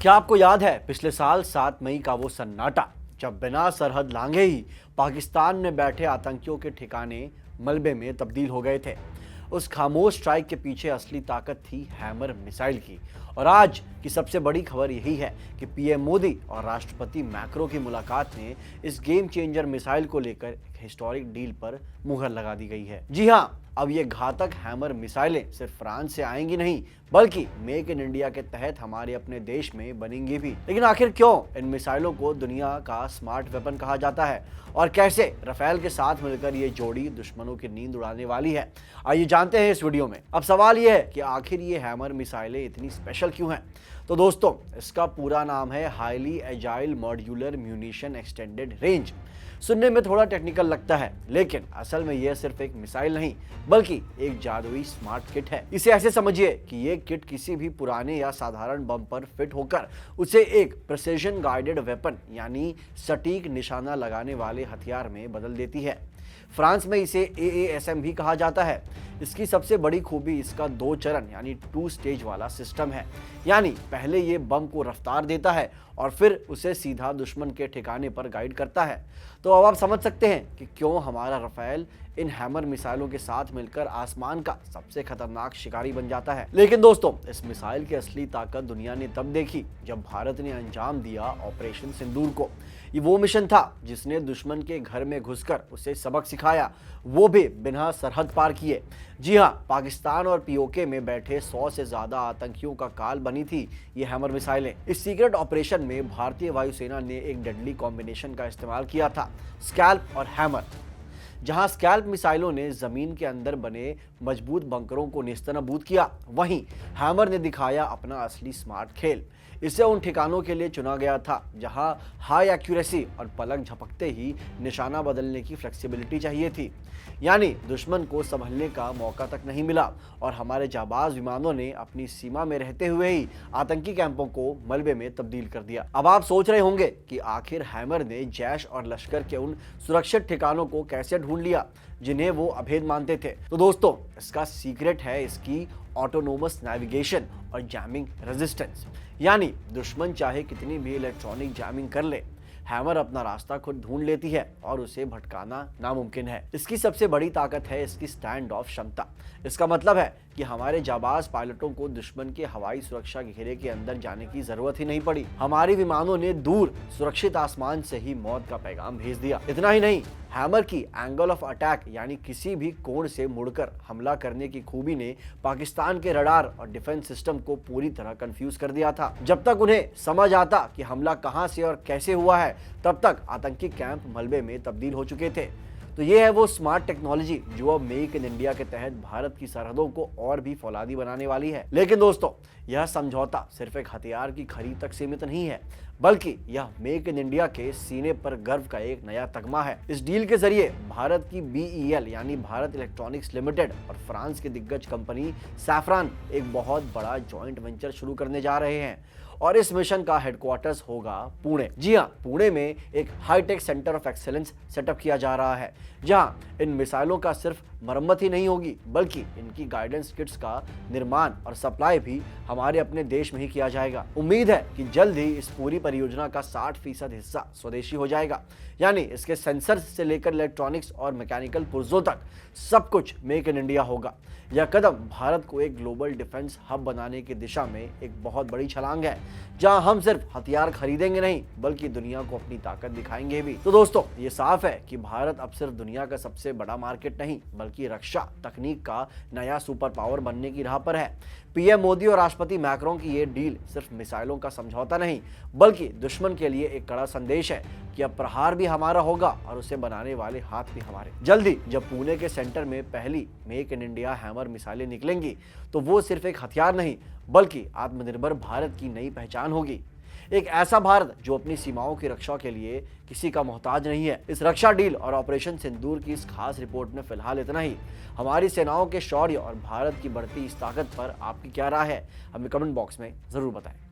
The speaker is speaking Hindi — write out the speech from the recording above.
क्या आपको याद है पिछले साल 7 मई का वो सन्नाटा, जब बिना सरहद लांघे ही पाकिस्तान में बैठे आतंकियों के ठिकाने मलबे में तब्दील हो गए थे। उस खामोश स्ट्राइक के पीछे असली ताकत थी हैमर मिसाइल की। और आज की सबसे बड़ी खबर यही है कि पीएम मोदी और राष्ट्रपति मैक्रो की मुलाकात ने इस गेम चेंजर मिसाइल को लेकर एक हिस्टोरिक डील पर मुहर लगा दी गई है। जी हाँ, अब ये घातक हैमर मिसाइलें सिर्फ फ्रांस से आएंगी नहीं, बल्कि मेक इन इंडिया के तहत हमारे अपने देश में बनेंगी भी। लेकिन आखिर क्यों इन मिसाइलों को दुनिया का स्मार्ट वेपन कहा जाता है और कैसे राफेल के साथ मिलकर ये जोड़ी दुश्मनों की नींद उड़ाने वाली है, आइए जानते हैं इस वीडियो में। अब सवाल ये है कि आखिर ये हैमर मिसाइलें इतनी स्पेशल क्यों हैं? तो दोस्तों, इसका पूरा नाम है highly agile modular munition extended range. सुनने में थोड़ा टेक्निकल लगता है, लेकिन असल में यह सिर्फ एक मिसाइल नहीं बल्कि एक जादुई स्मार्ट किट है। इसे ऐसे समझिए कि ये किट किसी भी पुराने या साधारण बम पर फिट होकर उसे एक प्रिसिजन गाइडेड वेपन यानी सटीक निशाना लगाने वाले हथियार में बदल देती है। फ्रांस में इसे AASM भी कहा जाता है। इसकी सबसे बड़ी खूबी इसका 2 चरण यानी 2 स्टेज वाला सिस्टम है। यानी पहले ये बम को रफ्तार देता है और फिर उसे सीधा दुश्मन के ठिकाने पर गाइड करता है। तो अब आप समझ सकते हैं कि क्यों हमारा राफेल इन हैमर मिसाइलों के साथ मिलकर आसमान का सबसे खतरनाक शिकारी बन जाता है। लेकिन दोस्तों, इस मिसाइल की असली ताकत दुनिया ने तब देखी जब भारत ने अंजाम दिया ऑपरेशन सिंदूर को। ये वो मिशन था जिसने दुश्मन के घर में घुसकर उसे सबक सिखाया, वो भी बिना सरहद पार किए। जी हाँ, पाकिस्तान और POK में बैठे 100 से ज्यादा आतंकियों का काल बनी थी ये हैमर मिसाइलें। इस सीक्रेट ऑपरेशन में भारतीय वायुसेना ने एक डेडली कॉम्बिनेशन का इस्तेमाल किया था, स्कैल्प और हैमर। जहां स्कैल्प मिसाइलों ने जमीन के अंदर बने मजबूत बंकरों को नेस्तनाबूद किया, वहीं हैमर ने दिखाया अपना असली स्मार्ट खेल। इसे उन ठिकानों के लिए चुना गया था जहां हाई एक्यूरेसी और पलक झपकते ही निशाना बदलने की फ्लेक्सिबिलिटी चाहिए थी। यानी दुश्मन को संभलने का मौका तक नहीं मिला और हमारे जाबाज विमानों ने अपनी सीमा में रहते हुए ही आतंकी कैंपों को मलबे में तब्दील कर दिया। अब आप सोच रहे होंगे कि आखिर हैमर ने जैश और लश्कर के उन सुरक्षित ठिकानों को कैसे ढूंढ लिया जिन्हें वो अभेद मानते थे। तो दोस्तों, इसका सीक्रेट है इसकी ऑटोनोमस नेविगेशन और जैमिंग रेजिस्टेंस। यानी दुश्मन चाहे कितनी भी इलेक्ट्रॉनिक जैमिंग कर ले, हैमर अपना रास्ता खुद ढूंढ लेती है और उसे भटकाना नामुमकिन है। इसकी सबसे बड़ी ताकत है इसकी स्टैंड ऑफ क्षमता। इसका मतलब है कि हमारे जाबाज पायलटों को दुश्मन के हवाई सुरक्षा घेरे के अंदर जाने की जरूरत ही नहीं पड़ी। हमारे विमानों ने दूर सुरक्षित आसमान से ही मौत का पैगाम भेज दिया। इतना ही नहीं, हैमर की एंगल ऑफ अटैक यानी किसी भी कोण से मुड़कर हमला करने की खूबी ने पाकिस्तान के रडार और डिफेंस सिस्टम को पूरी तरह कंफ्यूज कर दिया था। जब तक उन्हें समझ आता कि हमला कहां से और कैसे हुआ है, तब तक आतंकी कैंप मलबे में तब्दील हो चुके थे। तो ये है वो स्मार्ट टेक्नोलॉजी जो अब मेक इन इंडिया के तहत भारत की सरहदों को और भी फौलादी बनाने वाली है। लेकिन दोस्तों, यह समझौता सिर्फ एक हथियार की खरीद तक सीमित नहीं है, बल्कि यह मेक इन इंडिया के सीने पर गर्व का एक नया तगमा है। इस डील के जरिए भारत की BEL यानी भारत इलेक्ट्रॉनिक्स लिमिटेड और फ्रांस की दिग्गज कंपनी सैफरान एक बहुत बड़ा जॉइंट वेंचर शुरू करने जा रहे हैं और इस मिशन का हेडक्वार्टर्स होगा पुणे। जी हाँ, पुणे में एक high tech centre of excellence setup किया जा रहा है, जहां इन मिसाइलों का सिर्फ मरम्मत ही नहीं होगी बल्कि इनकी गाइडेंस किट्स का निर्माण और सप्लाई भी हमारे अपने देश में ही किया जाएगा। उम्मीद है कि जल्द ही इस पूरी परियोजना का 60% हिस्सा स्वदेशी हो जाएगा। यानी इसके सेंसर से लेकर इलेक्ट्रॉनिक्स और मैकेनिकल पुर्जों तक सब कुछ मेक इन इंडिया होगा। यह कदम भारत को एक ग्लोबल डिफेंस हब बनाने की दिशा में एक बहुत बड़ी छलांग है, जहां हम सिर्फ हथियार खरीदेंगे नहीं बल्कि दुनिया को अपनी ताकत दिखाएंगे भी। तो दोस्तों, ये साफ है कि भारत अब सिर्फ दुनिया का सबसे बड़ा मार्केट नहीं बल्कि रक्षा तकनीक का नया सुपर पावर बनने की राह पर है। पीएम मोदी और राष्ट्रपति मैक्रो की ये डील सिर्फ मिसाइलों का समझौता नहीं बल्कि दुश्मन के लिए एक कड़ा संदेश है कि अब प्रहार भी हमारा होगा और उसे बनाने वाले हाथ भी हमारे। जल्दी जब पुणे के सेंटर में पहली मेक इन इंडिया हैमर मिसाइलें निकलेंगी, तो वो सिर्फ एक हथियार नहीं बल्कि आत्मनिर्भर भारत की नई पहचान होगी। एक ऐसा भारत जो अपनी सीमाओं की रक्षा के लिए किसी का मोहताज नहीं है। इस रक्षा डील और ऑपरेशन सिंदूर की इस खास रिपोर्ट में फिलहाल इतना ही। हमारी सेनाओं के शौर्य और भारत की बढ़ती इस ताकत पर आपकी क्या राय है, हमें कमेंट बॉक्स में जरूर बताएं।